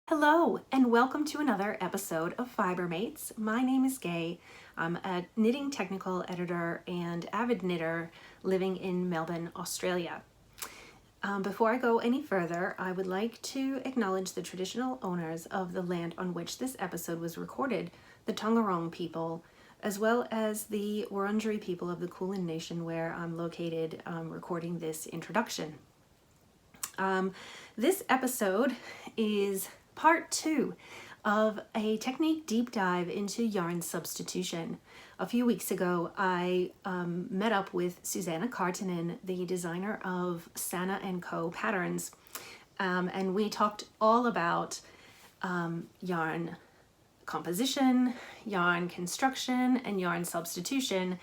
Hello, and welcome to another episode of Fibre Mates. My name is Gay. I'm a knitting technical editor and avid knitter living in Melbourne, Australia. Before I go any further, I would like to acknowledge the traditional owners of the land on which this episode was recorded, the Tongarong people, as well as the Wurundjeri people of the Kulin Nation where I'm located recording this introduction. This episode is part 2 of a technique deep dive into yarn substitution. A few weeks ago, I met up with Susanna Cartinen, the designer of Susanna and Co. patterns, and we talked all about yarn composition, yarn construction, and yarn substitution.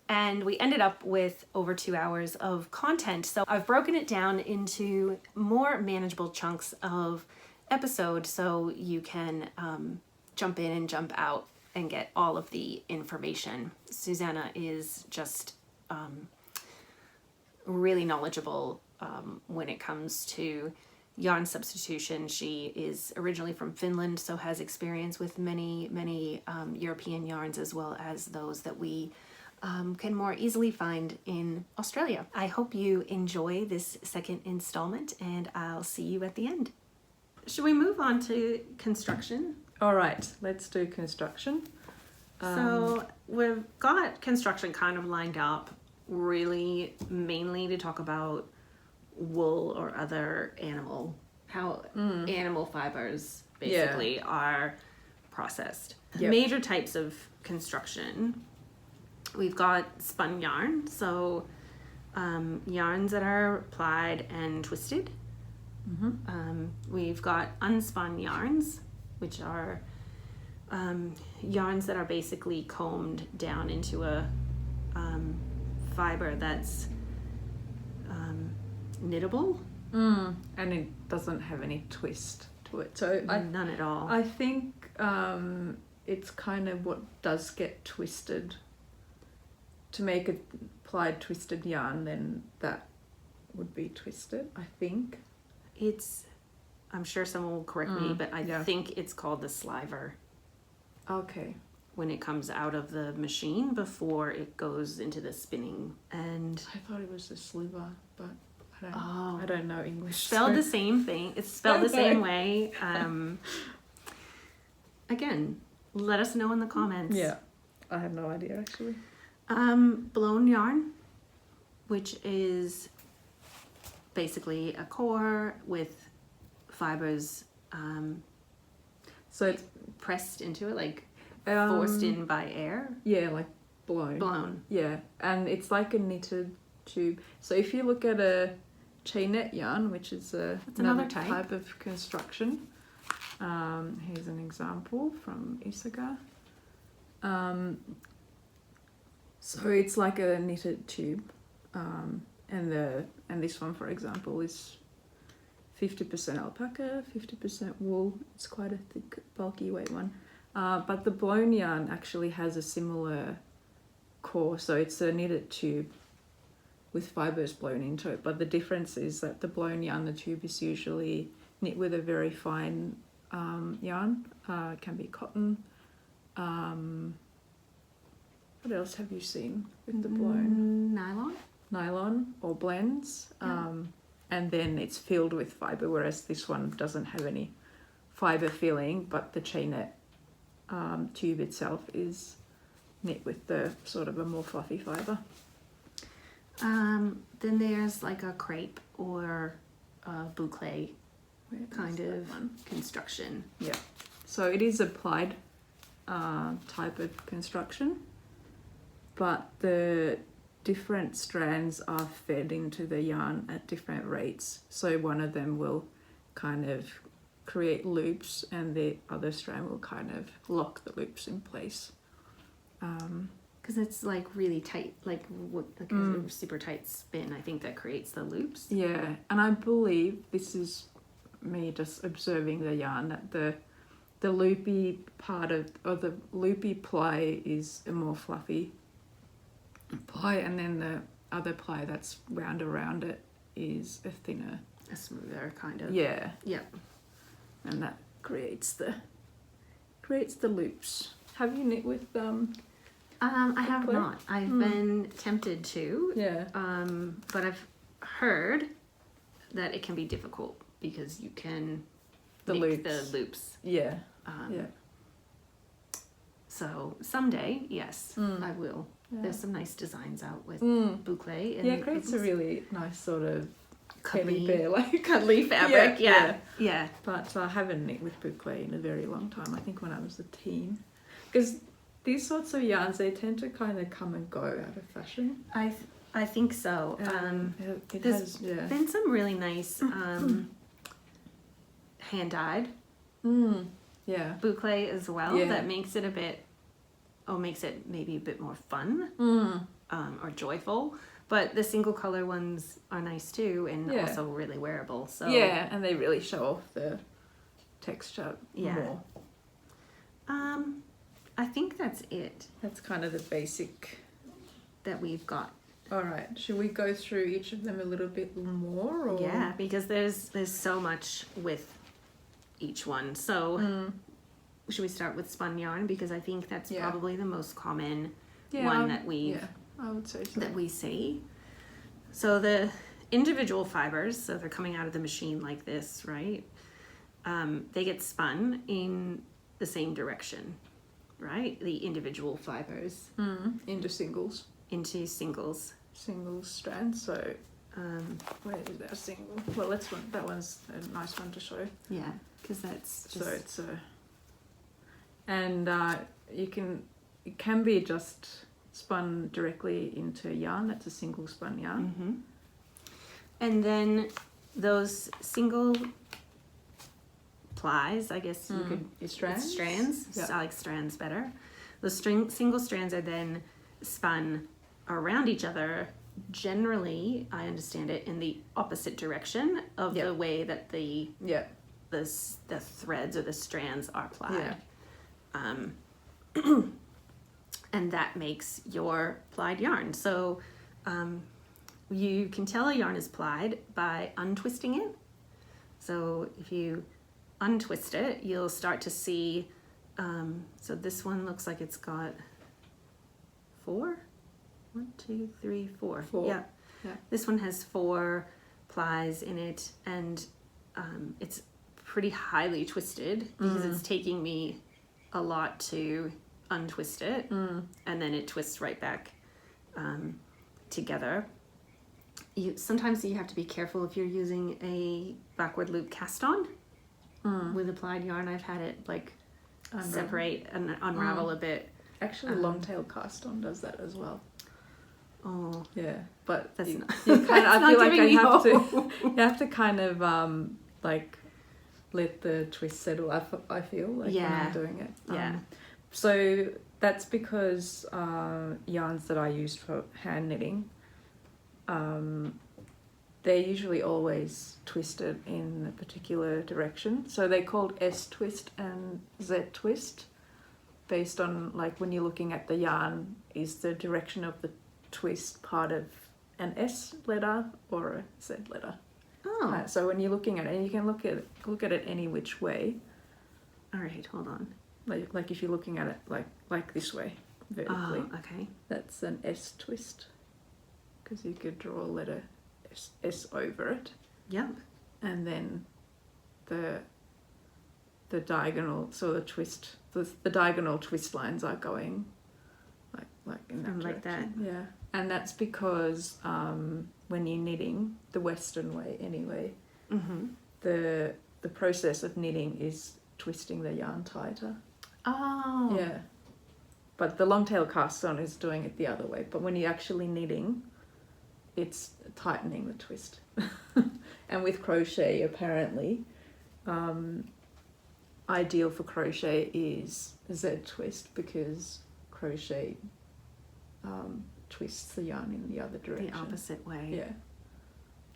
And we ended up with over 2 hours of content. So I've broken it down into more manageable chunks of episode so you can jump in and jump out and get all of the information. Susanna is just really knowledgeable when it comes to yarn substitution. She is originally from Finland, so has experience with many European yarns as well as those that we can more easily find in Australia. I hope you enjoy this second installment and I'll see you at the end. Should we move on to construction? All right, let's do construction. So we've got construction kind of lined up really mainly to talk about wool or other animal fibers basically are processed. Yep. Major types of construction. We've got spun yarn, so yarns that are plied and twisted. We've got unspun yarns, which are yarns that are basically combed down into a fiber that's knittable. And it doesn't have any twist to it. So None at all. I think it's kind of what does get twisted. To make a plied twisted yarn, then that would be twisted, I think. I'm sure someone will correct me, but I think it's called the sliver. Okay. When it comes out of the machine before it goes into the spinning. And I thought it was a sliver, but I don't know English. Spelled the same thing. It's spelled the same way. Again, let us know in the comments. Yeah, I have no idea actually. Blown yarn, which is basically a core with fibers So it's pressed into it, like forced in by air. Yeah, like blown. Yeah, and it's like a knitted tube. So if you look at a Chainette yarn, which is another type of construction, here's an example from Isaga. So it's like a knitted tube, and this one, for example, is 50% alpaca, 50% wool. It's quite a thick, bulky weight one. But the blown yarn actually has a similar core, so it's a knitted tube with fibres blown into it. But the difference is that the blown yarn, the tube is usually knit with a very fine yarn. It can be cotton. What else have you seen with the blown? Nylon or blends. Yeah. And then it's filled with fibre, whereas this one doesn't have any fibre filling, but the Chainette tube itself is knit with the sort of a more fluffy fibre. Then there's like a crepe or a boucle kind of construction. Yeah, so it is applied type of construction, but the different strands are fed into the yarn at different rates. So one of them will kind of create loops and the other strand will kind of lock the loops in place. Because it's like really tight, like a super tight spin, I think, that creates the loops. Yeah, and I believe this is me just observing the yarn, that the loopy part or the loopy ply is a more fluffy ply, and then the other ply that's wound around it is a thinner, a smoother kind of. Yeah. Yep. And that creates the loops. Have you knit with I have Plies? not. I've been tempted to. Yeah. But I've heard that it can be difficult because you can make the loops. Yeah. Yeah. So someday, yes, I will. Yeah. There's some nice designs out with boucle. And It creates a really nice sort of teddy cuddly, bear like cuddly fabric. Yeah. Yeah. But I haven't knit with boucle in a very long time. I think when I was a teen, because these sorts of yarns, they tend to kind of come and go out of fashion. I think so. It there's has, yeah. been some really nice hand dyed Yeah. boucle as well. Yeah. That makes it makes it maybe a bit more fun or joyful. But the single color ones are nice too, and also really wearable. So yeah, and they really show off the texture more. I think that's it That's kind of the basic. that we've got. All right, should we go through each of them a little bit more? Or? Yeah, because there's so much with each one. So should we start with spun yarn, because I think that's probably the most common one that I would say so. that we see. So the individual fibers, so they're coming out of the machine like this, right? They get spun in the same direction, right? The individual fibers Into singles. into singles. Single strands. So where is our single? Well, that one's a nice one to show. Yeah, because that's just... So it's and it can be just spun directly into yarn. That's a single spun yarn. And then those single plies, I guess you could... Strands. Yeah. I like strands better. Those single strands are then spun around each other, generally, I understand it, in the opposite direction of the way that the threads or the strands are plied. And that makes your plied yarn. So you can tell a yarn is plied by untwisting it. So if you untwist it, you'll start to see, so this one looks like it's got 4. 1, 2, 3, 4. 4. Yeah. This one has 4 plies in it, and it's pretty highly twisted because it's taking me a lot to untwist it, and then it twists right back together. Sometimes you have to be careful if you're using a backward loop cast on with applied yarn. I've had it like separate and unravel a bit. Actually, long tail cast on does that as well. Oh yeah, but that's you not, kind of, I feel like you have to kind of like let the twist settle. I feel like when I'm doing it. So that's because yarns that I used for hand knitting, they're usually always twisted in a particular direction. So they're called S twist and Z twist, based on like when you're looking at the yarn, is the direction of the twist part of an S letter or a Z letter. So when you're looking at it, and you can look at it any which way. All right, hold on. Like if you're looking at it like this way, vertically. Oh, okay. That's an S twist, because you could draw a letter S over it. Yep. And then the diagonal, so the twist, the diagonal twist lines are going like in that direction. Like that. Yeah. And that's because when you're knitting the Western way anyway, the process of knitting is twisting the yarn tighter. Oh. Yeah. But the long tail cast on is doing it the other way. But when you're actually knitting, it's tightening the twist. And with crochet, apparently, ideal for crochet is Z twist, because crochet twists the yarn in the other direction. The opposite way. Yeah.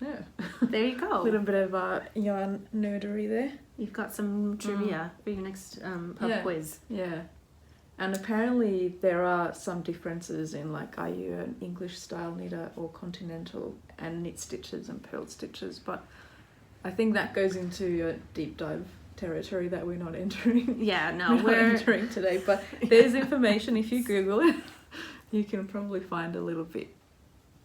Yeah. There you go. A little bit of yarn nerdery there. You've got some trivia for your next pub quiz. Yeah. And apparently there are some differences in, like, are you an English style knitter or continental, and knit stitches and purl stitches, but I think that goes into a deep dive territory that we're not entering. Yeah, no, we're not entering today. But there's information, if you Google it, you can probably find a little bit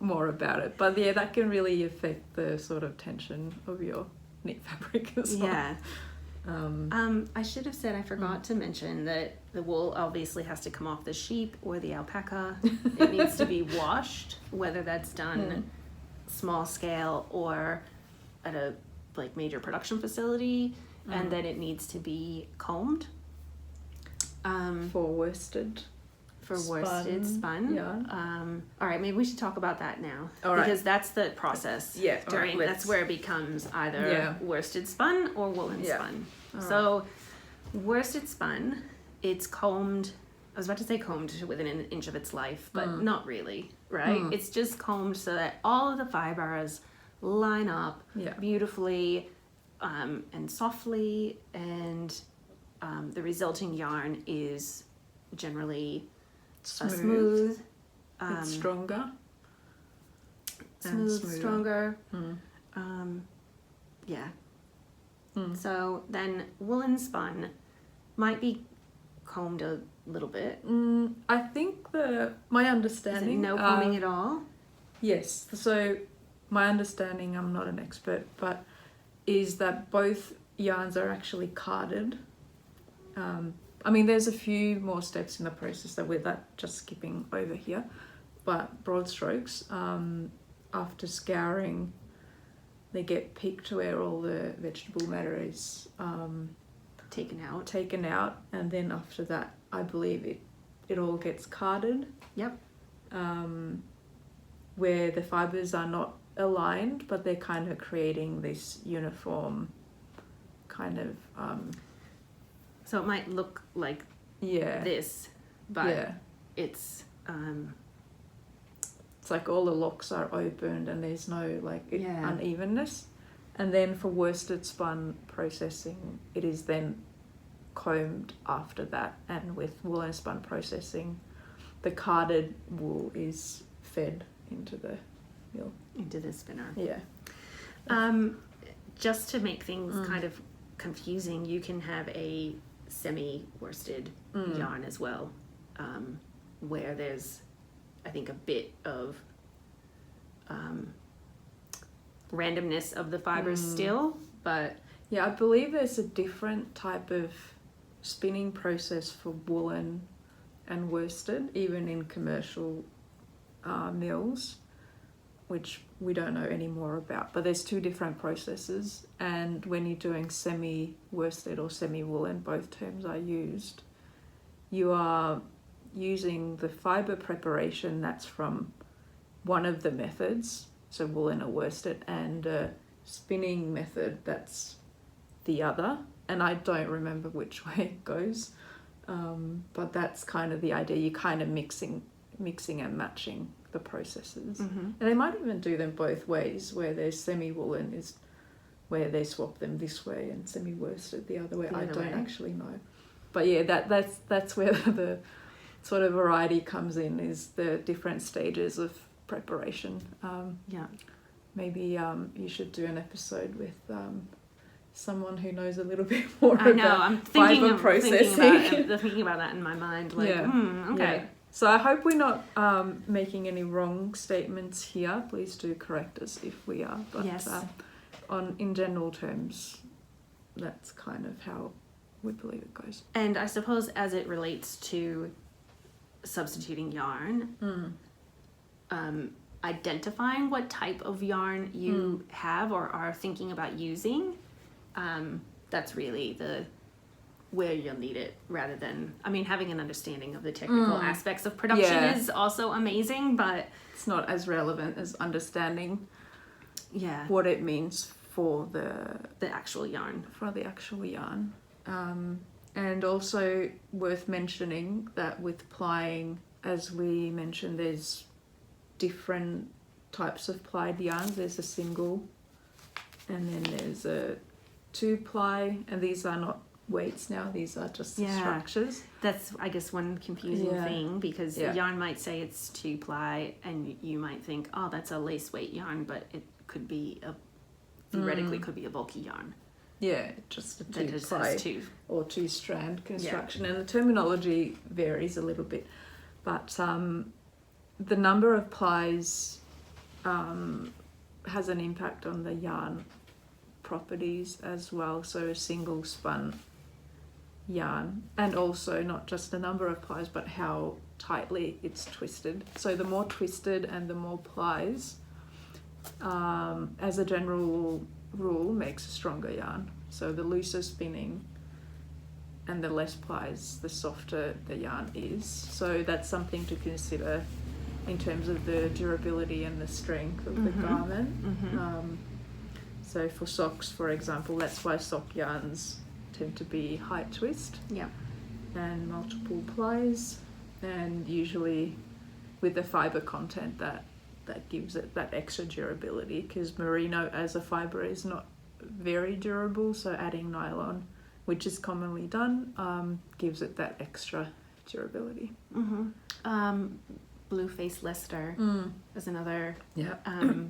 more about it. But yeah, that can really affect the sort of tension of your knit fabric as well. Yeah. I should have said, I forgot to mention that the wool obviously has to come off the sheep or the alpaca. It needs to be washed, whether that's done small scale or at a like major production facility, and then it needs to be combed. For worsted. Worsted spun. Yeah. All right, maybe we should talk about that now. All right. Because that's the process. Yeah. During that's where it becomes either worsted spun or woolen spun. So worsted spun, it's combed. I was about to say combed within an inch of its life, but not really, right? It's just combed so that all of the fibres line up beautifully and softly, and the resulting yarn is generally smooth, it's stronger, stronger. So then woolen spun might be combed a little bit. I think my understanding... Is it no combing at all? Yes. So my understanding, I'm not an expert, but is that both yarns are actually carded. I mean, there's a few more steps in the process that we're just skipping over here, but broad strokes, after scouring, they get picked where all the vegetable matter is taken out, and then after that, I believe it all gets carded. Yep. Where the fibres are not aligned, but they're kind of creating this uniform kind of... So it might look like this, but it's like all the locks are opened and there's no unevenness. And then for worsted spun processing, it is then combed after that, and with woolen spun processing, the carded wool is fed into the mill, into the spinner. Just to make things kind of confusing, you can have a semi-worsted yarn as well, where there's, I think, a bit of randomness of the fibres still, but I believe there's a different type of spinning process for woolen and worsted, even in commercial mills, which we don't know any more about, but there's two different processes. And when you're doing semi-worsted or semi-woolen, both terms are used, you are using the fibre preparation that's from one of the methods, so woolen or worsted, and a spinning method that's the other, and I don't remember which way it goes, but that's kind of the idea. You're kind of mixing and matching the processes. And they might even do them both ways, where there's semi-woolen is where they swap them this way and semi-worsted the other way. I don't actually know, but yeah, that's where the sort of variety comes in, is the different stages of preparation. Maybe you should do an episode with someone who knows a little bit more about fibre processing. I'm thinking about that in my mind. Okay. So I hope we're not making any wrong statements here. Please do correct us if we are. But yes. In general terms, that's kind of how we believe it goes. And I suppose as it relates to substituting yarn, identifying what type of yarn you have or are thinking about using, that's really where you'll need it, rather than, I mean, having an understanding of the technical aspects of production is also amazing, but it's not as relevant as understanding what it means for the actual yarn. And also worth mentioning that with plying, as we mentioned, there's different types of plied yarns. There's a single, and then there's a 2-ply, and these are not weights now, these are just structures. That's, I guess, one confusing thing, because yarn might say it's 2-ply and you might think, oh, that's a lace weight yarn, but it could be theoretically could be a bulky yarn. Yeah, just a that just two-ply has two. or two-strand construction, and the terminology varies a little bit, but the number of plies has an impact on the yarn properties as well. So a single spun yarn, and also not just the number of plies but how tightly it's twisted. So the more twisted and the more plies, as a general rule, makes a stronger yarn. So the looser spinning and the less plies, the softer the yarn is. So that's something to consider in terms of the durability and the strength of the garment. So for socks, for example, that's why sock yarns tend to be high twist, and multiple plies, and usually with the fibre content that gives it that extra durability, because merino as a fibre is not very durable, so adding nylon, which is commonly done, gives it that extra durability. Blue face Leicester is another. Yeah.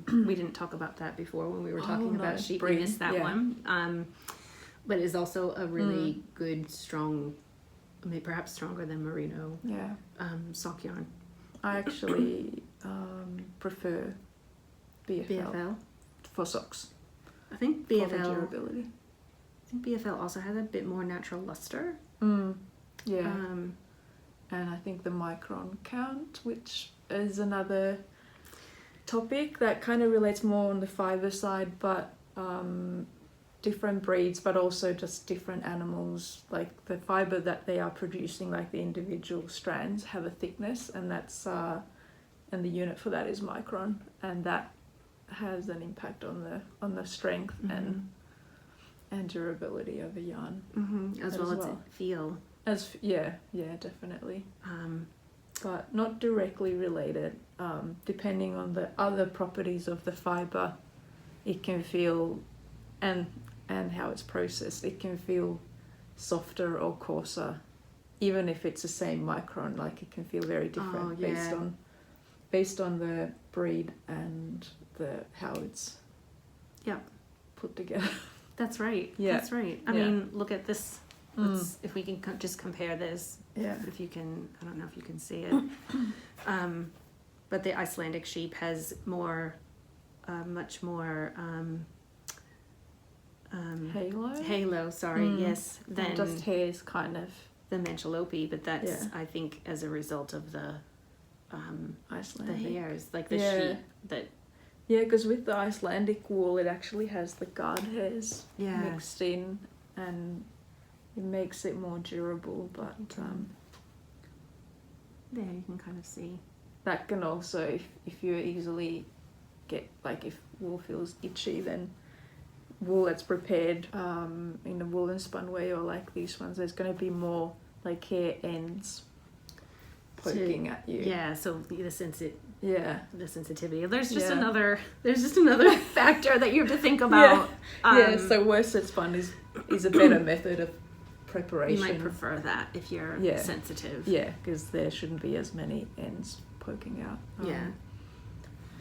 We didn't talk about that before when we were talking about sheep. We missed that one. But is also a really good, strong, maybe perhaps stronger than merino. Yeah. Sock yarn. I actually prefer BFL for socks. I think For the BFL. durability. I think BFL also has a bit more natural luster. Yeah. And I think the micron count, which is another topic that kind of relates more on the fibre side, but different breeds, but also just different animals, like the fibre that they are producing, like the individual strands have a thickness, and that's and the unit for that is micron, and that has an impact on the strength and durability of a yarn, as well as feel. Yeah, definitely. But not directly related. Depending on the other properties of the fibre, it can feel, and how it's processed, it can feel softer or coarser, even if it's the same micron. Like it can feel very different based on the breed and how it's put together. That's right. Yeah. That's right. I mean, look at this. If we can just compare this, if you can, I don't know if you can see it, but the Icelandic sheep has more, much more halo. Sorry, yes, than just hairs, kind of the Manchalope, but that's I think as a result of the Icelandic. the hairs, like the sheep that. Yeah, because with the Icelandic wool, it actually has the guard hairs mixed in, and it makes it more durable, but there you can kind of see. That can also, if you easily get, like if wool feels itchy, then wool that's prepared in a woolen spun way, or like these ones, there's going to be more like hair ends poking at you. Yeah, so the sensitivity. There's just Yeah. another factor that you have to think about. So worsted spun is a better method of preparation. You might prefer that if you're sensitive. Yeah, because there shouldn't be as many ends poking out.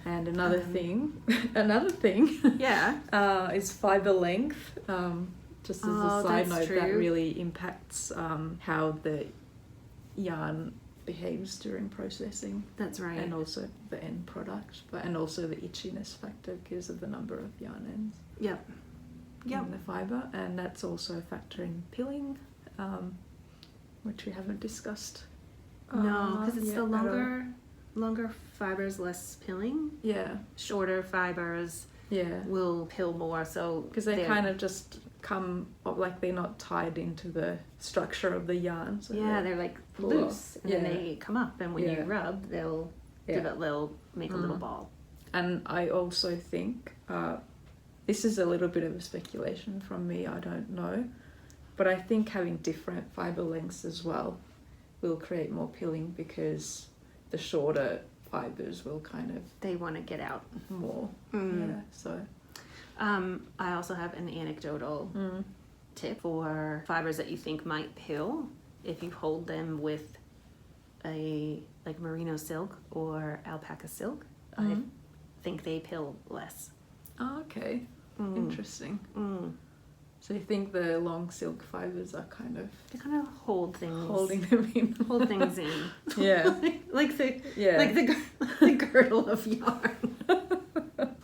And another thing, is fibre length. Just as a side note, that really impacts how the yarn behaves during processing. That's right. And also the end product, and also the itchiness factor because of the number of yarn ends. In the fibre, and that's also a factor in pilling, which we haven't discussed. No, because it's the longer fibres, less pilling. Shorter fibres will pill more, so because they kind of just come up, like they're not tied into the structure of the yarn, so they're like loose, and then they come up, and when you rub, they'll make a little ball. And I also think this is a little bit of a speculation from me, I don't know, but I think having different fibre lengths as well will create more pilling, because the shorter fibres will they want to get out more. So I also have an anecdotal tip for fibres that you think might pill. If you hold them with a like merino silk or alpaca silk, I think they pill less. Okay. Interesting. So you think the long silk fibres are kind of They kind of hold things. holding them in? Hold things in. Yeah. like the Yeah. the girdle of yarn.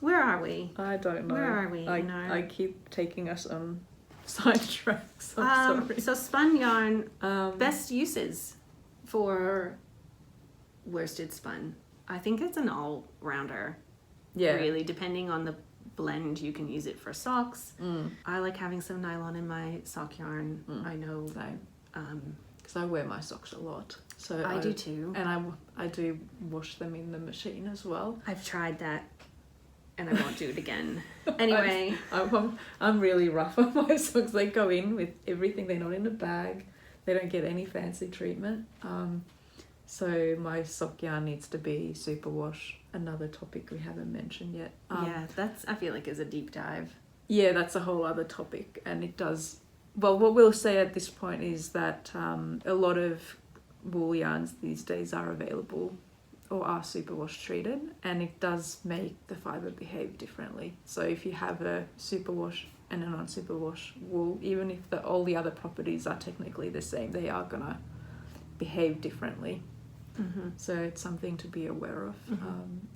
Where are we? I don't know. Where are we? I keep taking us on side tracks. I'm sorry. So spun yarn, best uses for worsted spun. I think it's an all-rounder. Yeah. Really, depending on the blend, you can use it for socks. I like having some nylon in my sock yarn. I know. Because I wear my socks a lot. So I do too. And I do wash them in the machine as well. I've tried that and I won't do it again. Anyway. I'm really rough on my socks. They go in with everything. They're not in a bag. They don't get any fancy treatment. So my sock yarn needs to be superwash. Another topic we haven't mentioned yet. Yeah, that's, I feel like, is a deep dive. Yeah, that's a whole other topic. And it does... Well, what we'll say at this point is that a lot of wool yarns these days are available or are superwash treated, and it does make the fibre behave differently. So if you have a superwash and a non-superwash wool, even if all the other properties are technically the same, they are going to behave differently. So it's something to be aware of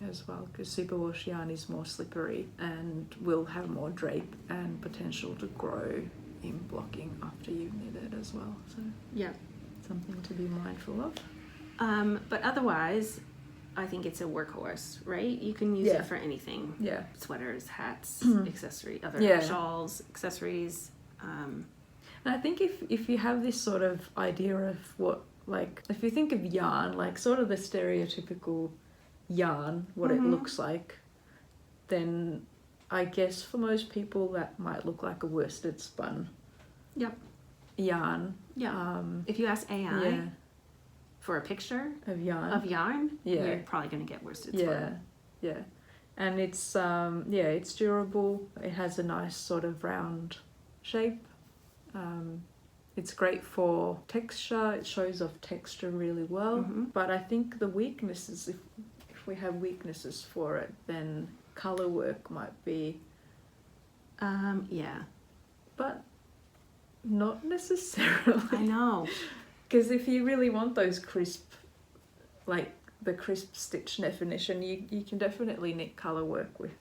as well, because superwash yarn is more slippery and will have more drape and potential to grow in blocking after you've knit it as well. So yeah, something to be mindful of. But otherwise, I think it's a workhorse, right? You can use it for anything. Yeah. Sweaters, hats, accessory, other shawls, accessories. And I think if you have this sort of idea of what, like, if you think of yarn, like sort of the stereotypical yarn, what it looks like, then I guess for most people that might look like a worsted spun yarn. Yeah. If you ask AI for a picture of yarn, you're probably going to get worsted spun. Yeah. And it's it's durable. It has a nice sort of round shape. It's great for texture. It shows off texture really well. But I think the weaknesses, if we have weaknesses for it, then color work might be. But not necessarily. I know. Because if you really want those crisp, like the crisp stitch definition, you can definitely knit color work with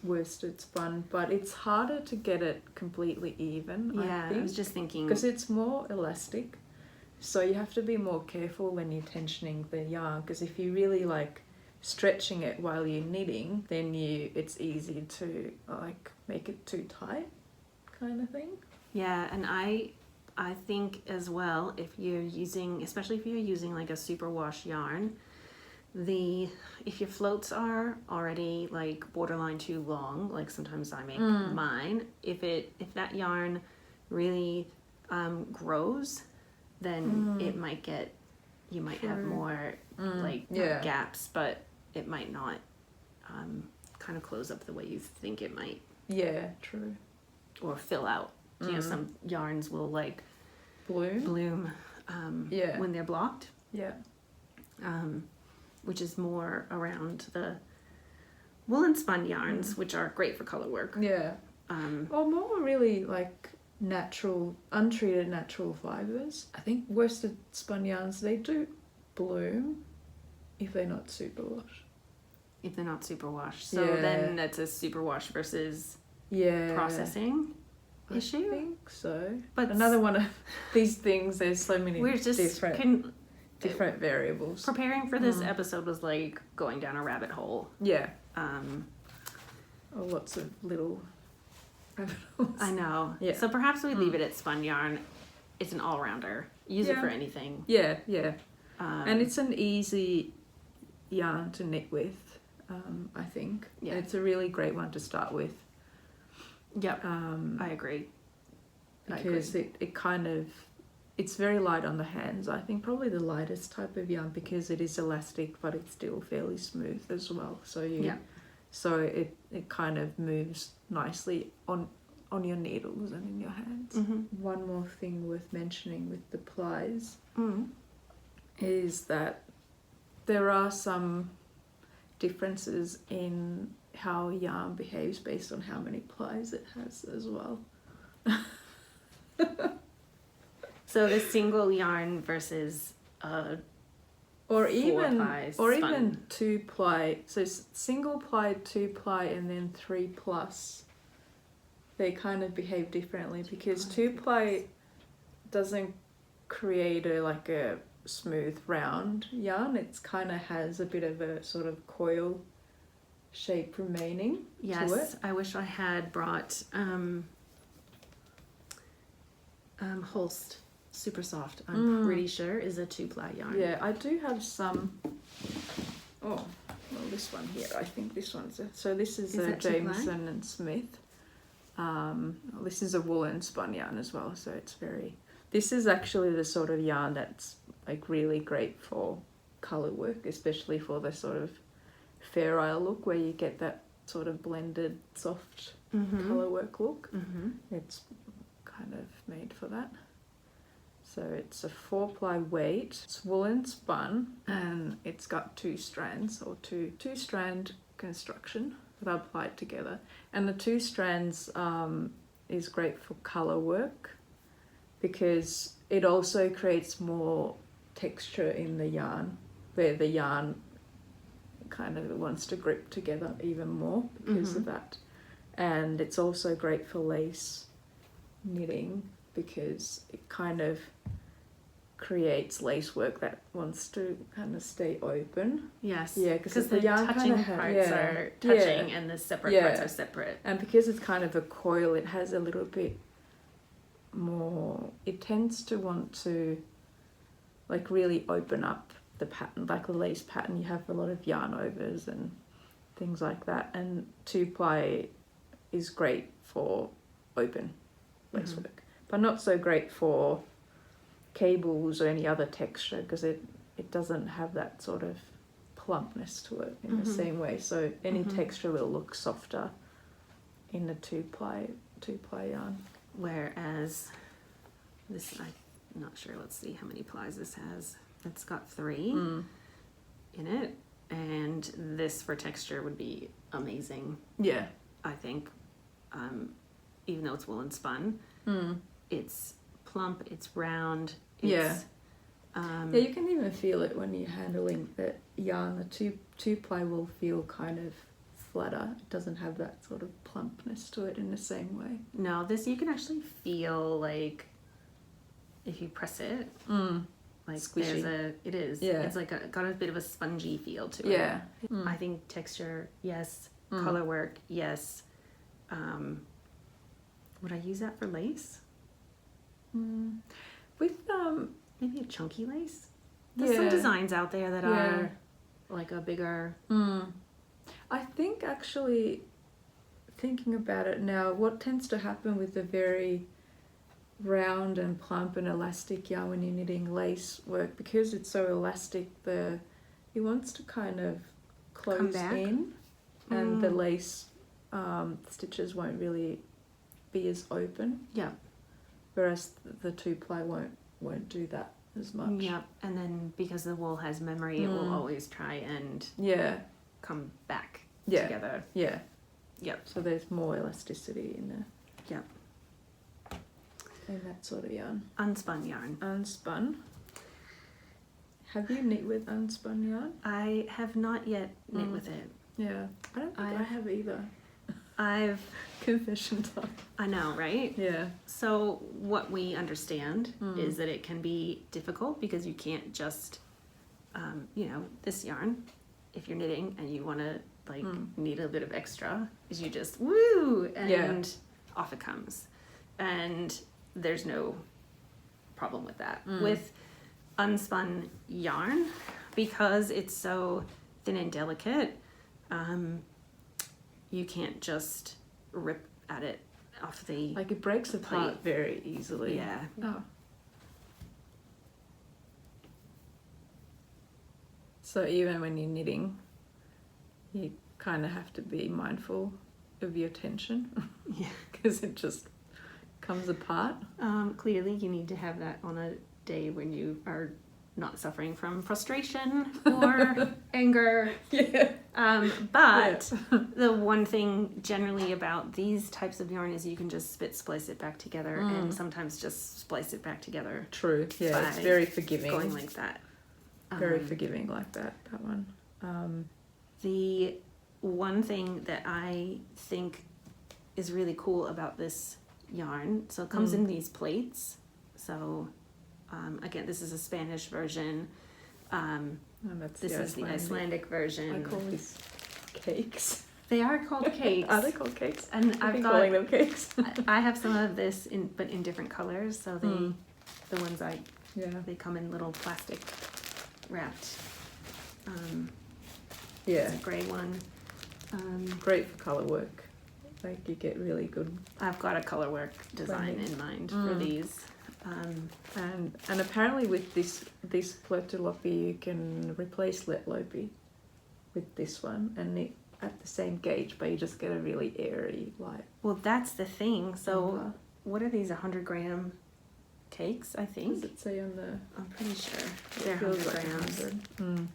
worsted spun, but it's harder to get it completely even. I think. I was just thinking, because it's more elastic, so you have to be more careful when you're tensioning the yarn, because if you really like stretching it while you're knitting, then it's easy to like make it too tight kind of thing. Yeah, and I think as well, if you're using, especially if you're using like a superwash yarn, if your floats are already like borderline too long, like sometimes I make mine, if that yarn really grows, then it might get, you might have more not gaps, but it might not kind of close up the way you think it might. Yeah, true. Or fill out. You know, some yarns will like bloom when they're blocked. Yeah. Which is more around the woolen spun yarns, which are great for color work. Yeah. Or more really like natural, untreated natural fibres. I think worsted spun yarns, they do bloom if they're not superwash. If they're not superwash. So then that's a superwash versus processing issue? I think so. But another one of these things, there's so many different variables. Preparing for this episode was like going down a rabbit hole. Yeah. Lots of little rabbit holes. I know. Yeah. So perhaps we leave it at spun yarn. It's an all-rounder. Use it for anything. Yeah. And it's an easy yarn to knit with, I think. Yeah. It's a really great one to start with. Yep. I agree. Because it kind of, it's very light on the hands. I think probably the lightest type of yarn, because it is elastic, but it's still fairly smooth as well. So it kind of moves nicely on your needles and in your hands. One more thing worth mentioning with the plies is that there are some differences in how yarn behaves based on how many plies it has as well. So the single yarn versus or 4 even plies or spun. even 2 ply. So single ply, 2 ply, and then 3 plus. They kind of behave differently because 2 ply doesn't create a smooth round yarn. It's kind of has a bit of a sort of coil shape remaining to it. Yes, I wish I had brought Holst Super Soft. I'm pretty sure is a 2-ply yarn. Yeah, I do have some. Oh, well, this one here. I think this one's so this is a that 2-ply? Jameson and Smith. This is a woolen spun yarn as well, so it's very. This is actually the sort of yarn that's like really great for color work, especially for the sort of Fair Isle look where you get that sort of blended soft color work look. It's kind of made for that. So it's a 4-ply weight. It's woolen spun and it's got 2 strands or two strand construction that are applied together. And the 2 strands is great for color work because it also creates more texture in the yarn where the yarn kind of wants to grip together even more because of that. And it's also great for lace knitting because it kind of creates lace work that wants to kind of stay open. Yes. Yeah, because the the yarn touching kinda parts are touching and the separate parts are separate. And because it's kind of a coil, it has a little bit more, it tends to want to like really open up the pattern, like the lace pattern. You have a lot of yarn overs and things like that, and 2-ply is great for open lace work, but not so great for cables or any other texture because it doesn't have that sort of plumpness to it in the same way. So any texture will look softer in the 2-ply yarn. Whereas this, I'm not sure, let's see how many plies this has. It's got 3 in it, and this for texture would be amazing. Yeah. I think, even though it's woolen spun, it's plump, it's round. It's, yeah, you can even feel it when you're handling the yarn. The 2-ply will feel kind of flatter. It doesn't have that sort of plumpness to it in the same way. No, this you can actually feel like if you press it, like squishy. it is. Yeah. It's like got a bit of a spongy feel to it. Yeah. I think texture, yes. Color work, yes. Would I use that for lace? With Maybe a chunky lace. There's some designs out there that are like a bigger. I think actually thinking about it now, what tends to happen with the very round and plump and elastic yarn when you're knitting lace work, because it's so elastic, it wants to kind of close in, and the lace stitches won't really be as open. Yeah. Whereas the 2-ply won't do that as much. Yeah, and then because the wool has memory, it will always try and come back together. Yeah. Yep. So there's more elasticity in there. Yep. In that sort of yarn. Unspun yarn. Unspun. Have you knit with unspun yarn? I have not yet knit with it. Yeah. I don't think I have either. I've Confession time. I know, right? Yeah. So what we understand is that it can be difficult because you can't just, this yarn, if you're knitting and you want to need a bit of extra, is you just woo and off it comes, and there's no problem with that. With unspun yarn, because it's so thin and delicate, you can't just rip at it off the Like it breaks apart very easily. Yeah. Oh. So even when you're knitting, you kind of have to be mindful of your tension. Yeah. Because it just comes apart. Clearly you need to have that on a day when you are not suffering from frustration or anger. Yeah. But the one thing generally about these types of yarn is you can just splice it back together and sometimes just splice it back together. True. Yeah, it's very forgiving. Going like that. Very forgiving like that one. The one thing that I think is really cool about this yarn, so it comes in these plates. So again, this is a Spanish version. This is the Icelandic version. I call these cakes. They are called cakes. Are they called cakes? And I've been calling them cakes. I have some of this but in different colors. So the ones they come in little plastic wrapped. It's a grey one. Great for colour work. Like you get really good. I've got a colorwork design in mind for these. And apparently with this Plötulopi you can replace Letlopi with this one, and it at the same gauge, but you just get a really airy light. Well, that's the thing. So what are these 100-gram cakes? I think. Does it say on the? I'm pretty sure they're 100 grams. 100.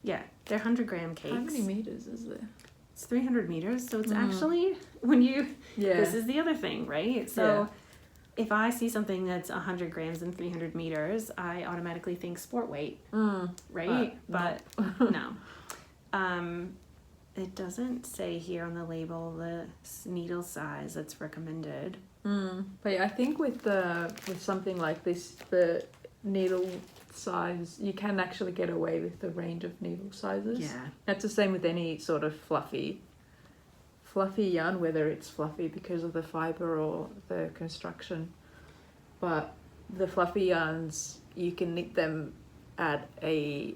Yeah, they're 100-gram cakes. How many meters is there? It's 300 meters. So it's actually when you. Yeah. This is the other thing, right? So. If I see something that's 100 grams and 300 meters, I automatically think sport weight, right? But no. It doesn't say here on the label the needle size that's recommended. But yeah, I think with something like this, the needle size, you can actually get away with the range of needle sizes. Yeah. That's the same with any sort of fluffy yarn, whether it's fluffy because of the fibre or the construction. But the fluffy yarns, you can knit them at a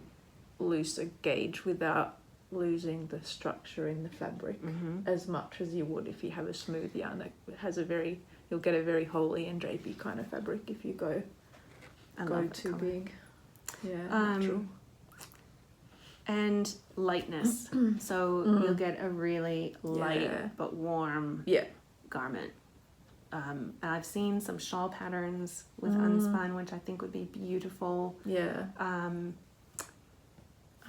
looser gauge without losing the structure in the fabric as much as you would if you have a smooth yarn that has you'll get a very holey and drapey kind of fabric if you go too big. Yeah, natural. And lightness. So you'll get a really light but warm garment. I've seen some shawl patterns with unspun, which I think would be beautiful. Yeah. I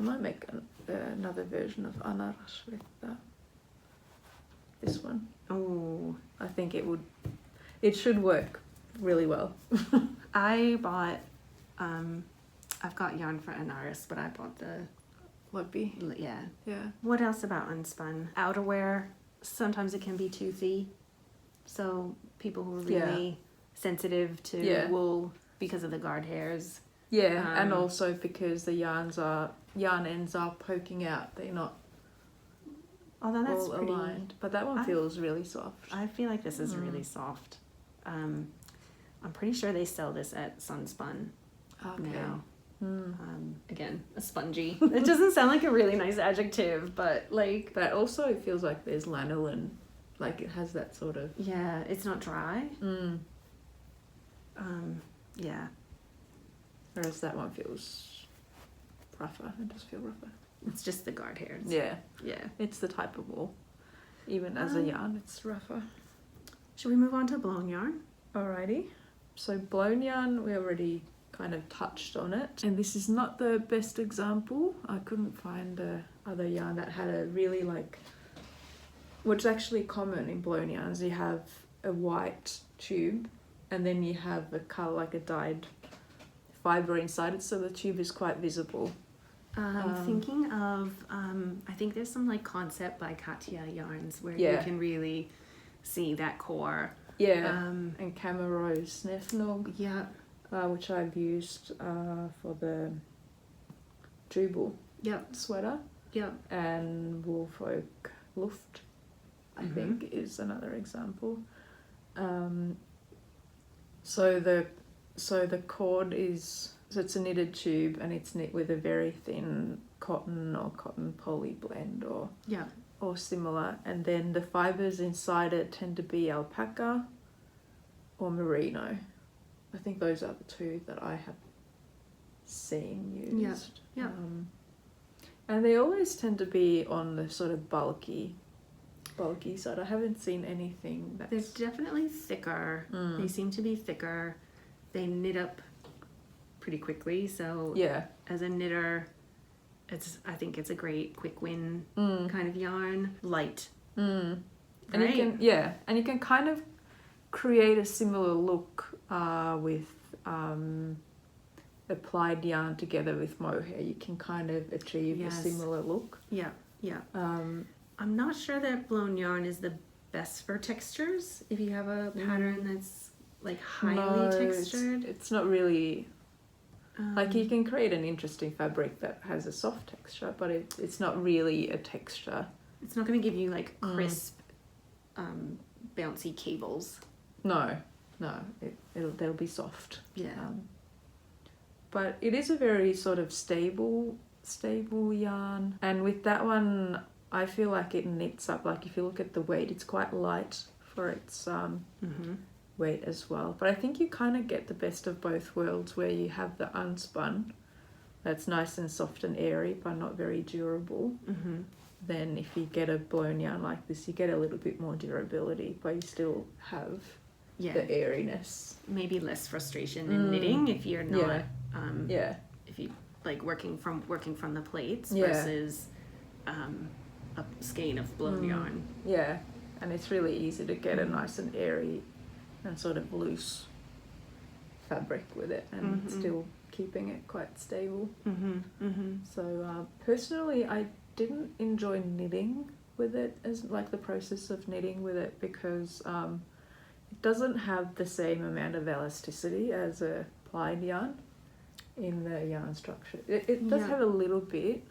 might make another version of Anaras with this one. Oh, I think it should work really well. I bought, I've got yarn for Anaras, but I bought the Lopi. Yeah. Yeah. What else about unspun? Outerwear, sometimes it can be toothy. So people who are really sensitive to wool because of the guard hairs. Yeah, and also because the yarn ends are poking out. They're not although that's all pretty aligned. But that one feels really soft. I feel like this is really soft. I'm pretty sure they sell this at Sunspun now. Again, a spongy. It doesn't sound like a really nice adjective, but like. But also it feels like there's lanolin, like it has that sort of. Yeah, it's not dry. Yeah. Whereas that one feels rougher. It does feel rougher. It's just the guard hairs. Yeah. Yeah. It's the type of wool. Even as a yarn, it's rougher. Should we move on to blown yarn? Alrighty. So blown yarn, we already kind of touched on it. And this is not the best example. I couldn't find other yarn that had a really which is actually common in blown yarns. You have a white tube and then you have a colour, like a dyed fibre inside it, so the tube is quite visible. I'm thinking of, I think there's some like Concept by Katya yarns where you can really see that core. Yeah, and Camerose Snefnog. Yeah. Which I've used for the Jubel sweater. Yep. And Woolfolk Luft, I think, is another example. So the cord is, so it's a knitted tube and it's knit with a very thin cotton or cotton poly blend or similar, and then the fibres inside it tend to be alpaca or merino. I think those are the two that I have seen used. Yeah. And they always tend to be on the sort of bulky side. I haven't seen anything that's... They're definitely thicker. They seem to be thicker. They knit up pretty quickly. So Yeah. as a knitter, I think it's a great quick win kind of yarn. Light. And Right? you can kind of create a similar look with applied yarn together with mohair. You can kind of achieve a similar look. Yeah. I'm not sure that blown yarn is the best for textures. If you have a pattern that's like highly textured, it's not really. Like you can create an interesting fabric that has a soft texture, but it's not really a texture. It's not going to give you like crisp, bouncy cables. No, they'll be soft. Yeah. But it is a very sort of stable yarn, and with that one, I feel like it knits up. Like if you look at the weight, it's quite light for its weight as well. But I think you kind of get the best of both worlds, where you have the unspun that's nice and soft and airy but not very durable. Then if you get a blown yarn like this, you get a little bit more durability, but you still have the airiness. Maybe less frustration in knitting if you're not if you like working from the plates versus a skein of blown yarn. Yeah, and it's really easy to get a nice and airy and sort of loose fabric with it, and still keeping it quite stable. So personally, I didn't enjoy knitting with it, as like the process of knitting with it, because it doesn't have the same amount of elasticity as a plied yarn in the yarn structure. It does have a little bit,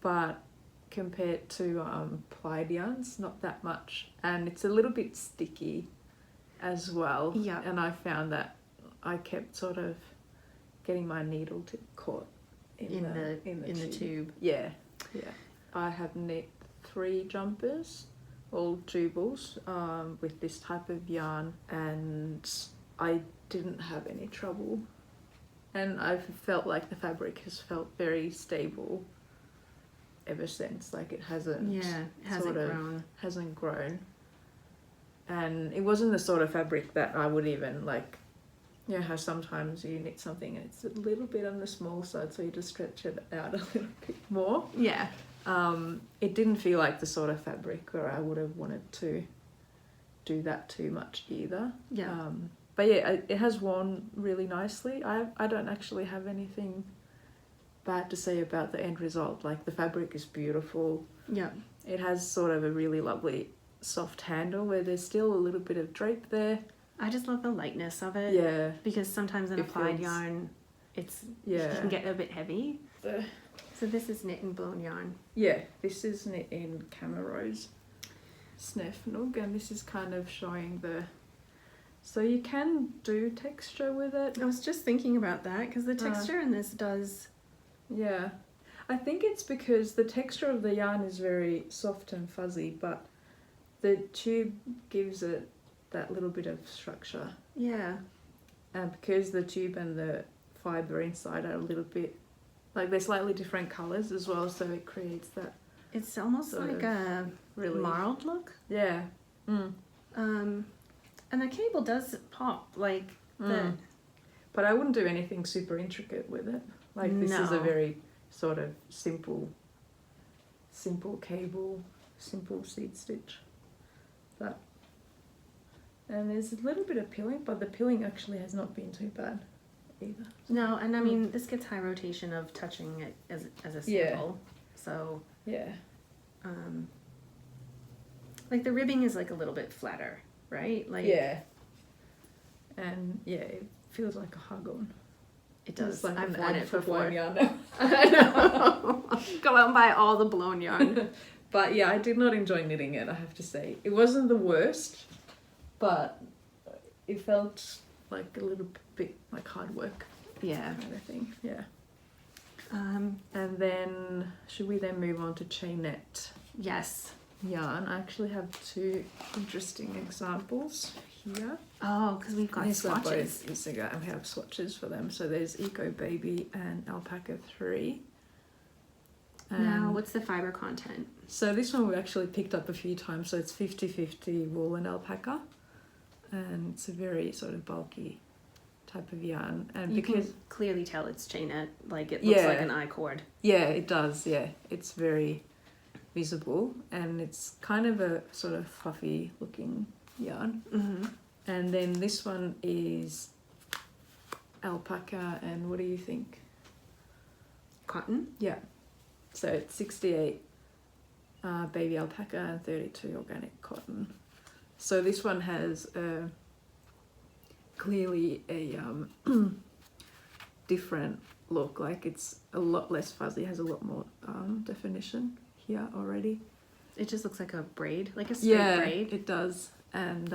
but compared to plied yarns, not that much, and it's a little bit sticky as well. And I found that I kept sort of getting my needle tip caught in the tube. Yeah. I have knit 3 jumpers, all tubles, with this type of yarn, and I didn't have any trouble. And I've felt like the fabric has felt very stable ever since. Like it hasn't grown. And it wasn't the sort of fabric that I would even like, you know how sometimes you knit something and it's a little bit on the small side, so you just stretch it out a little bit more. Yeah. It didn't feel like the sort of fabric where I would have wanted to do that too much either. Yeah. But yeah, it has worn really nicely. I don't actually have anything bad to say about the end result. Like the fabric is beautiful. Yeah. It has sort of a really lovely soft handle where there's still a little bit of drape there. I just love the lightness of it. Yeah. Because sometimes in applied yarn, it can get a bit heavy. So this is knit and blown yarn. Yeah, this is knit in Camerose Sneffnug, and this is kind of showing the... So you can do texture with it. I was just thinking about that, because the texture in this does... Yeah. I think it's because the texture of the yarn is very soft and fuzzy, but the tube gives it that little bit of structure. Yeah. And because the tube and the fibre inside are a little bit... Like they're slightly different colours as well, so it creates that... It's almost like a really marled look. Yeah. And the cable does pop, like the... But I wouldn't do anything super intricate with it. Like this is a very sort of simple cable, simple seed stitch. And there's a little bit of pilling, but the pilling actually has not been too bad either. No, and I mean, this gets high rotation of touching it as a sample. So... Yeah. Like the ribbing is like a little bit flatter, right? Like and it feels like a hug on. It does. It's like I've worn it before. Blown yarn. I know. Go out and buy all the blown yarn. But yeah, I did not enjoy knitting it, I have to say. It wasn't the worst, but it felt like a little bit like hard work. Yeah. Kind of thing. Yeah. And then, should we then move on to Chainette? Yes. Yarn. I actually have 2 interesting examples here. Oh, because we've got swatches. Instagram, we have swatches for them. So there's Eco Baby and Alpaca 3. Now, what's the fibre content? So this one we actually picked up a few times. So it's 50-50 wool and alpaca. And it's a very sort of bulky type of yarn, and You because can clearly tell it's Chainette. Like it looks Yeah. like an I-cord. yeah, it does. Yeah, it's very visible, and it's kind of a sort of fluffy looking yarn. Mm-hmm. And then this one is alpaca, and what do you think? Cotton. Yeah. So it's 68 baby alpaca and 32 organic cotton. So this one has clearly a different look. Like it's a lot less fuzzy, has a lot more definition here already. It just looks like a braid, like a straight braid. It does. And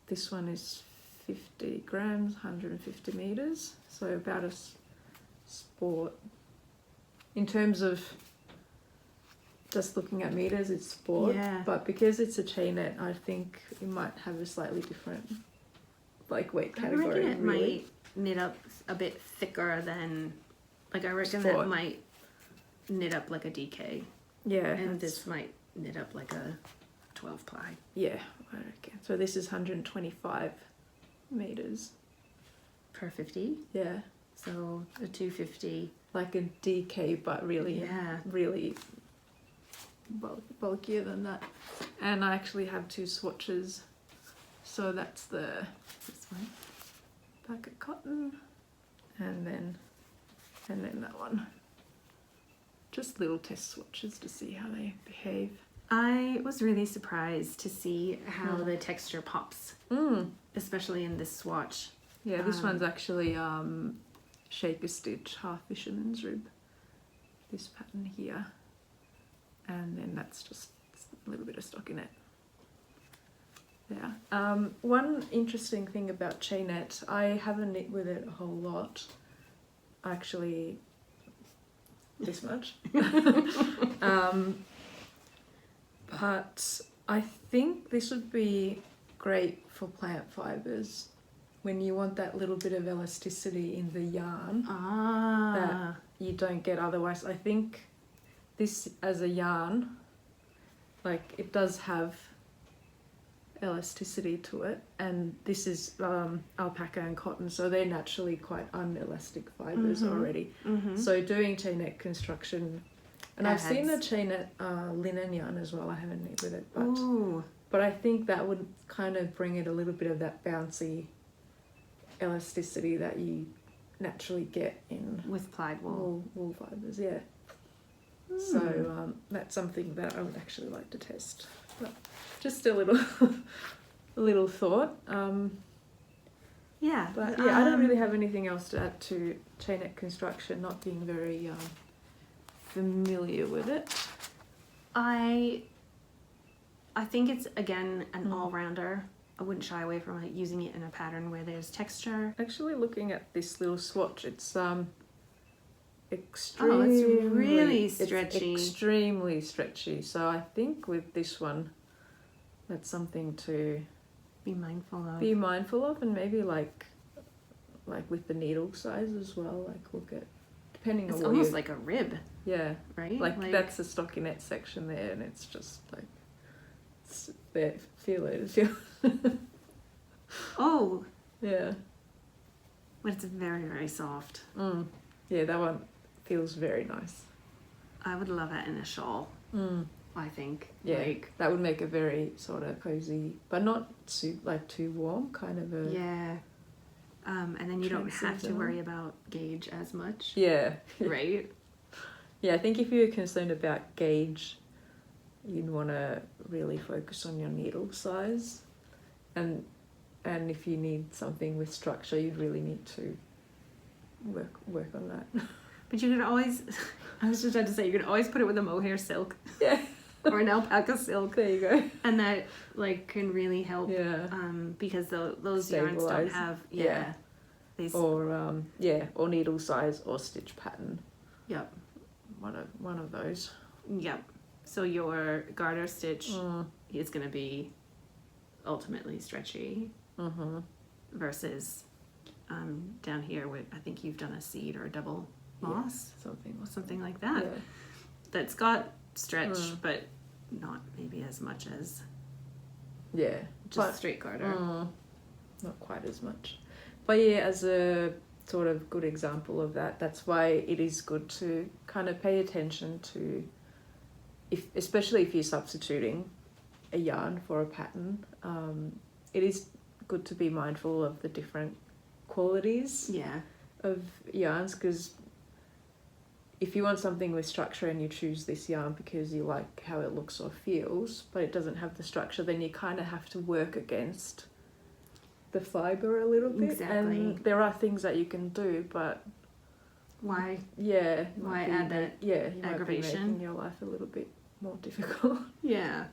this one is 50 grams, 150 meters. So about a sport. In terms of just looking at meters, it's sport. Yeah. But because it's a chainette, I think it might have a slightly different like weight I category. reckon it really. might knit up a bit thicker than, like I reckon Sport. that might knit up like a DK. Yeah. And that's- this might knit up like a 12 ply. Yeah, I reckon. So this is 125 meters. Per 50. Yeah. So a 250. Like a DK, but really, Yeah. really bulkier than that. And I actually have 2 swatches. So that's the This one. packet cotton, and then that one. Just little test swatches to see how they behave. I was really surprised to see how Mm. the texture pops, especially in this swatch. Yeah, this one's actually shaker stitch, half fisherman's rib. This pattern here, and then that's just a little bit of stockinette. Yeah. One interesting thing about Chainette, I haven't knit with it a whole lot. Actually, this much. But I think this would be great for plant fibres when you want that little bit of elasticity in the yarn Ah. you don't get otherwise. I think this as a yarn, like it does have elasticity to it, and this is alpaca and cotton, so they're naturally quite unelastic fibres already. Mm-hmm. So doing chainette construction, and I've seen the Adds- chainette linen yarn as well. I haven't knit with it, Ooh. but I think that would kind of bring it a little bit of that bouncy elasticity that you naturally get in With plied wool. wool fibres. Yeah. So that's something that I would actually like to test. But just a little, a little thought. Yeah. But yeah, I don't really have anything else to add to chainette construction. Not being very familiar with it. I think it's again an Mm. all-rounder. I wouldn't shy away from like using it in a pattern where there's texture. Actually, looking at this little swatch, it's really it's stretchy. extremely stretchy. So I think with this one, that's something to Be mindful of. be mindful of, and maybe like with the needle size as well. Like look at depending It's on what almost you like a rib, yeah. right? Like that's the stockinette section there, and it's just like it's there. Feel it. Oh, Yeah. but it's very, very soft. Yeah, that one feels very nice. I would love that in a shawl, I think. Yeah, Like, that would make a very sort of cozy, but not too warm, kind of a... yeah. And then you don't have to Transcendental. worry about gauge as much, Yeah. right? Yeah, I think if you're concerned about gauge, you'd want to really focus on your needle size. And if you need something with structure, you'd really need to work on that. But you could always, I was just about to say, you could always put it with a mohair silk. Yeah. Or an alpaca silk. There you go. And that like can really help. Yeah. Because those yarns don't Stabilize. have, Yeah. These, Or or needle size or stitch pattern. yep. One of those. Yep. So your garter stitch is going to be ultimately stretchy versus down here where I think you've done a seed or a double moss, something like that. Yeah. That's got stretch, but not maybe as much as Yeah. just straight garter. Not quite as much. But yeah, as a sort of good example of that, that's why it is good to kind of pay attention to, especially if you're substituting a yarn for a pattern, it is good to be mindful of the different qualities of yarns, because if you want something with structure and you choose this yarn because you like how it looks or feels, but it doesn't have the structure, then you kind of have to work against the fibre a little bit. Exactly. And there are things that you can do, but why add that you might be aggravation? making your life a little bit more difficult. Yeah.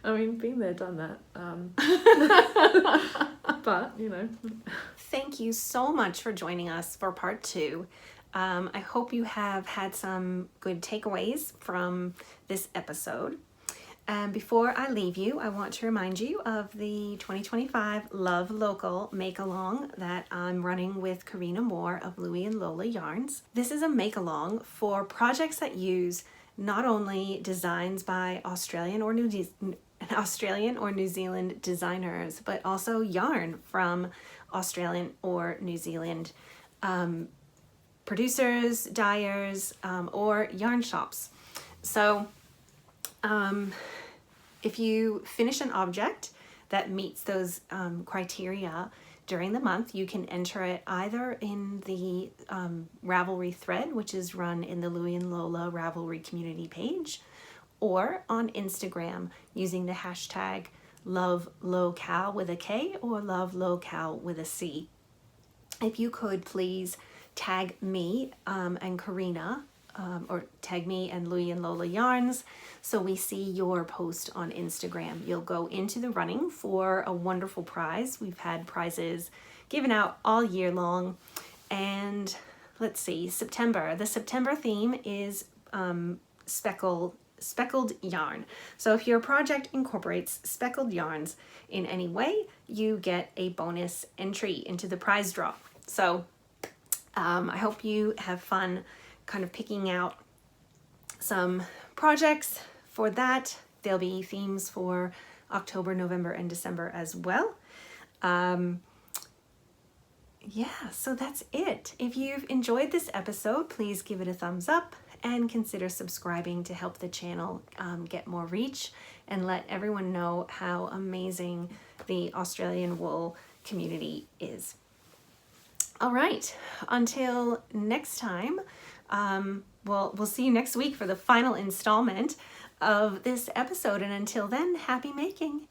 I mean, been there, done that. But, you know. Thank you so much for joining us for part 2. I hope you have had some good takeaways from this episode. And before I leave you, I want to remind you of the 2025 Love Local Make-Along that I'm running with Karina Moore of Louie and Lola Yarns. This is a make-along for projects that use not only designs by Australian or New Zealand designers, but also yarn from Australian or New Zealand producers, dyers, or yarn shops. So if you finish an object that meets those criteria during the month, you can enter it either in the Ravelry thread, which is run in the Louie and Lola Ravelry community page, or on Instagram using the hashtag LoveLocal with a K or LoveLocal with a C. If you could please tag me and Karina, or tag me and Louie and Lola Yarns, so we see your post on Instagram. You'll go into the running for a wonderful prize. We've had prizes given out all year long. And let's see, the September theme is speckled yarn. So if your project incorporates speckled yarns in any way, you get a bonus entry into the prize draw. So I hope you have fun kind of picking out some projects for that. There'll be themes for October, November, and December as well. So that's it. If you've enjoyed this episode, please give it a thumbs up and consider subscribing to help the channel get more reach and let everyone know how amazing the Australian wool community is. All right, until next time, we'll see you next week for the final installment of this episode. And until then, happy making.